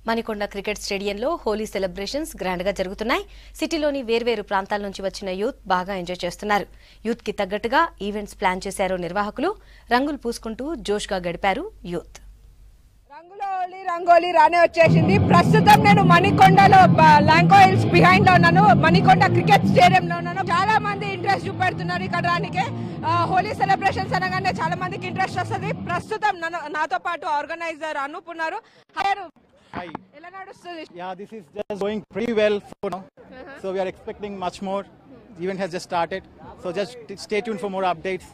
Manikonda cricket స్టేడియంలో Holi celebrations grand గా జరుగుతున్నాయి. సిటీలోని వేర్వేరు ప్రాంతాల నుంచి వచ్చిన యూత్ బాగా ఎంజాయ్ చేస్తున్నారు. యూత్ కి తగ్గట్టుగా ఈవెంట్స్ ప్లాన్ చేశారు నిర్వాహకులు. రంగులు పూసుకుంటూ జోష్ గా గడిపారు యూత్. రంగోలీ రానే వచ్చేసింది. ప్రస్తుతం నేను మణికొండలో లాంకో హిల్స్ బిహైండ్ లో ఉన్నాను. మణికొండ క్రికెట్ స్టేడియం లో ఉన్నాను. చాలా మంది ఇంట్రెస్ట్ చూపెడుతున్నారు ఇక్కడ రానికి. హోలీ సెలబ్రేషన్స్ అనగానే చాలా మందికి ఇంట్రెస్ట్ వస్తుంది. ప్రస్తుతం నాతో పాటు ఆర్గనైజర్ అనూప్ ఉన్నారు. Hi. ఎలా నడుస్తుంది? Yeah, this is just going pretty well for now. So we are expecting much more. The event has just started. So just stay tuned for more updates.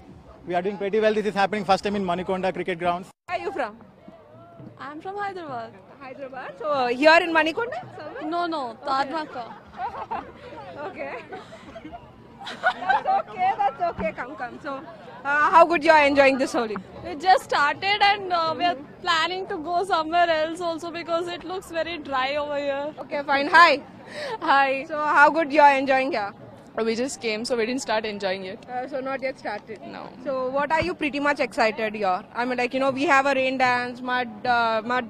We are doing pretty well. This is happening first time in Manikonda cricket grounds. Where are you from? I'm from Hyderabad. Hyderabad. So here in Manikonda? No, Tadnaka. Okay. That's okay. Come. So how good you are enjoying this Holi? We just started and we are planning to go somewhere else also because it looks very dry over here. Okay, fine. Hi. Hi. So how good you are enjoying here? We just came, so we didn't start enjoying it. So not yet started. No. So what are you pretty much excited here? I mean, like, we have a rain dance, mud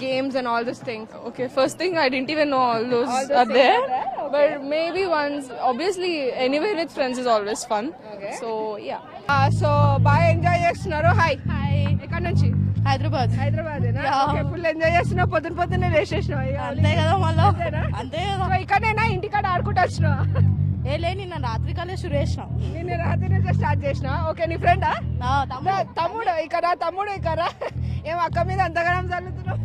games and all these things. Okay, first thing, I didn't even know all those All those are things there. are there? Okay. But maybe once, obviously, anywhere with friends is always fun. Okay. So, yeah. So బాగా enjoy చేస్తున్నారు. Hi. Hi. ఎక్కడ నుంచి? Hyderabad. హైదరాబాదేనా? Yeah. Okay, full enjoy చేస్తున్నావు. పొద్దున్నే లేచేసినావు. అంతే కదా మళ్ళీ అంతేనా? అంతే కదా సో ఇక్కడనేనా ఇంటికాడ ఆడుకుంటూ వచ్చినావా? నిన్న రాత్రి కాలే సురేష్ నేను రాత్రి నుంచే స్టార్ట్ చేసిన. ఓకే, నీ ఫ్రెండా? తమ్ముడు ఇక్కడ ఏం అక్క మీద అంతగానం చల్లుతున్నావు?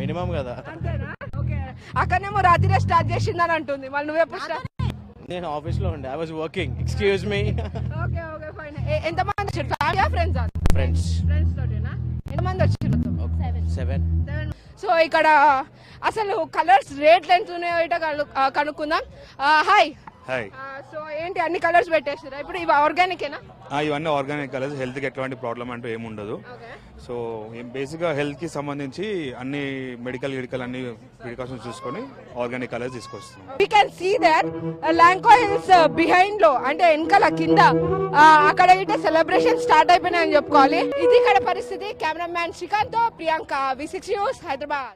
మినిమం కదా. అంతేనా? ఓకే, అక్కనేమో రాత్రి స్టార్ట్ చేసిందని అంటుంది. మళ్ళీ నువ్వెప్పుడు స్టార్ట్? నేను ఆఫీస్ లో ఉండే. I was working. Excuse me. Okay fine. ఎంతమంది వచ్చారు? Family friends? ఫ్రెండ్స్ తోటేనా? ఎంతమంది వచ్చారు? 7. సో ఇక్కడ అసలు కలర్స్ రేట్లు ఎంత ఉన్నాయో కనుక్కుందాం. హాయ్. హాయ్. సో ఏంటి అన్ని కలర్స్ పెట్టేస్తారా ఇప్పుడు? ఇవి ఆర్గానికేనా? ఇవన్నీ ఆర్గానిక్ కలర్స్. హెల్త్ కి ఎట్లాంటి ప్రాబ్లం అంటూ ఏముండదు. సో బేసిక్ గా హెల్త్ కి సంబంధించి అన్ని మెడికల్ అన్ని ప్రికాషన్స్ చూసుకొని ఆర్గానిక్ కలర్స్ తీసుకొస్తాం. We can see that Lanco hills behind లో అంటే వెనకాల కింద అక్కడ అయితే సెలబ్రేషన్ స్టార్ట్ అయిపోయినాయని చెప్పుకోవాలి. ఇది ఇక్కడ పరిస్థితి. కెమెరామ్యాన్ శ్రీకాంత్ తో ప్రియాంక, V6 న్యూస్, హైదరాబాద్.